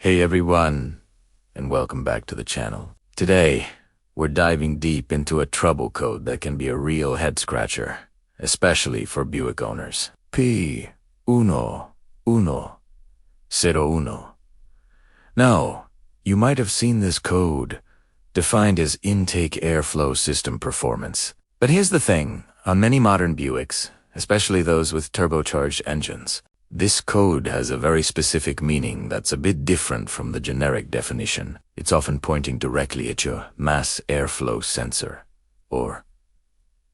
Hey everyone, and welcome back to the channel. Today, we're diving deep into a trouble code that can be a real head-scratcher, especially for Buick owners. P1101. Now, you might have seen this code defined as intake airflow system performance. But here's the thing, on many modern Buicks, especially those with turbocharged engines, this code has a very specific meaning that's a bit different from the generic definition. It's often pointing directly at your mass airflow sensor, or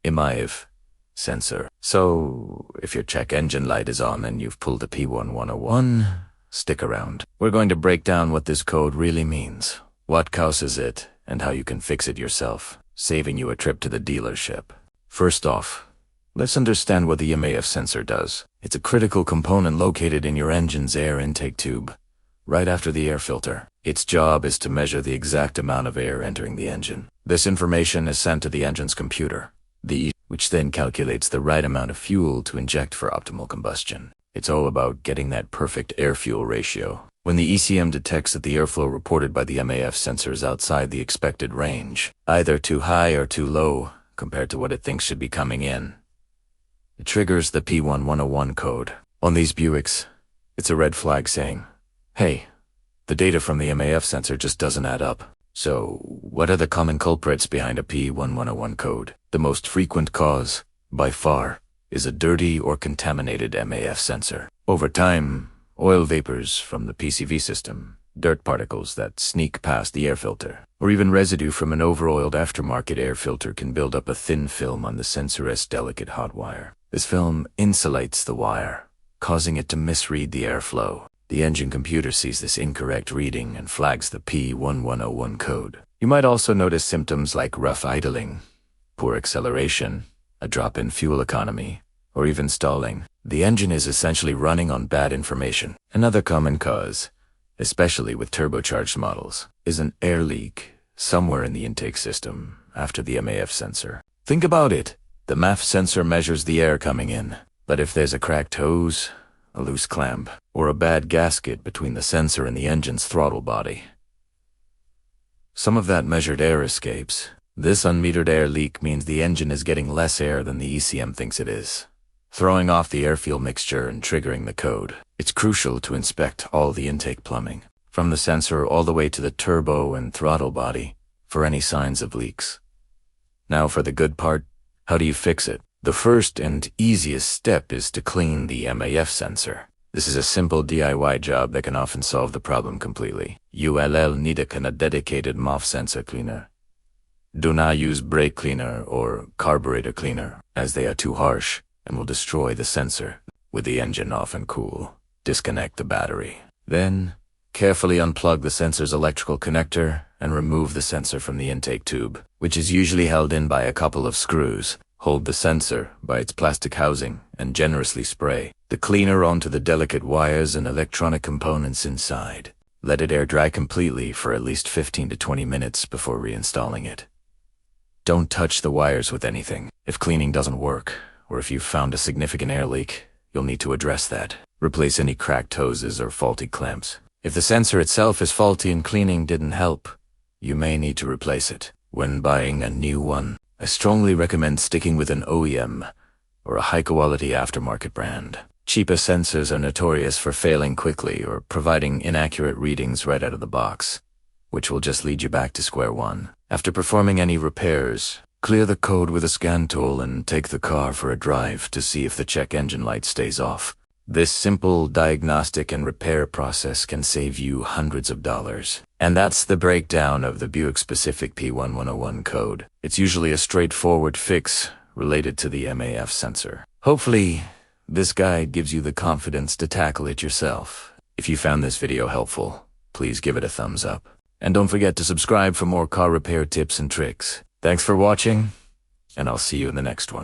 EMIV sensor. So, if your check engine light is on and you've pulled a P1101, stick around. We're going to break down what this code really means, what causes it, and how you can fix it yourself, saving you a trip to the dealership. First off, let's understand what the EMIV sensor does. It's a critical component located in your engine's air intake tube, right after the air filter. Its job is to measure the exact amount of air entering the engine. This information is sent to the engine's computer, which then calculates the right amount of fuel to inject for optimal combustion. It's all about getting that perfect air-fuel ratio. When the ECM detects that the airflow reported by the EMIV sensor is outside the expected range, either too high or too low compared to what it thinks should be coming in, it triggers the P1101 code. On these Buicks, it's a red flag saying, hey, the data from the EMIV sensor just doesn't add up. So, what are the common culprits behind a P1101 code? The most frequent cause, by far, is a dirty or contaminated EMIV sensor. Over time, oil vapors from the PCV system, dirt particles that sneak past the air filter, or even residue from an over-oiled aftermarket air filter can build up a thin film on the sensor's delicate hot wire. This film insulates the wire, causing it to misread the airflow. The engine computer sees this incorrect reading and flags the P1101 code. You might also notice symptoms like rough idling, poor acceleration, a drop in fuel economy, or even stalling. The engine is essentially running on bad information. Another common cause, especially with turbocharged models, is an air leak somewhere in the intake system after the EMIV sensor. Think about it. The MAF sensor measures the air coming in, but if there's a cracked hose, a loose clamp, or a bad gasket between the sensor and the engine's throttle body, some of that measured air escapes. This unmetered air leak means the engine is getting less air than the ECM thinks it is, throwing off the air-fuel mixture and triggering the code. It's crucial to inspect all the intake plumbing, from the sensor all the way to the turbo and throttle body, for any signs of leaks. Now for the good part, how do you fix it? The first and easiest step is to clean the EMIV sensor. This is a simple DIY job that can often solve the problem completely. You'll need a dedicated MOF sensor cleaner. Do not use brake cleaner or carburetor cleaner, as they are too harsh and will destroy the sensor. With the engine off and cool, disconnect the battery. Then, carefully unplug the sensor's electrical connector and remove the sensor from the intake tube, which is usually held in by a couple of screws. Hold the sensor by its plastic housing and generously spray the cleaner onto the delicate wires and electronic components inside. Let it air dry completely for at least 15 to 20 minutes before reinstalling it. Don't touch the wires with anything. If cleaning doesn't work, or if you've found a significant air leak, you'll need to address that. Replace any cracked hoses or faulty clamps. If the sensor itself is faulty and cleaning didn't help, you may need to replace it. When buying a new one, I strongly recommend sticking with an OEM or a high-quality aftermarket brand. Cheaper sensors are notorious for failing quickly or providing inaccurate readings right out of the box, which will just lead you back to square one. After performing any repairs, clear the code with a scan tool and take the car for a drive to see if the check engine light stays off. This simple diagnostic and repair process can save you hundreds of dollars. And that's the breakdown of the Buick-specific P1101 code. It's usually a straightforward fix related to the EMIV sensor. Hopefully, this guide gives you the confidence to tackle it yourself. If you found this video helpful, please give it a thumbs up. And don't forget to subscribe for more car repair tips and tricks. Thanks for watching, and I'll see you in the next one.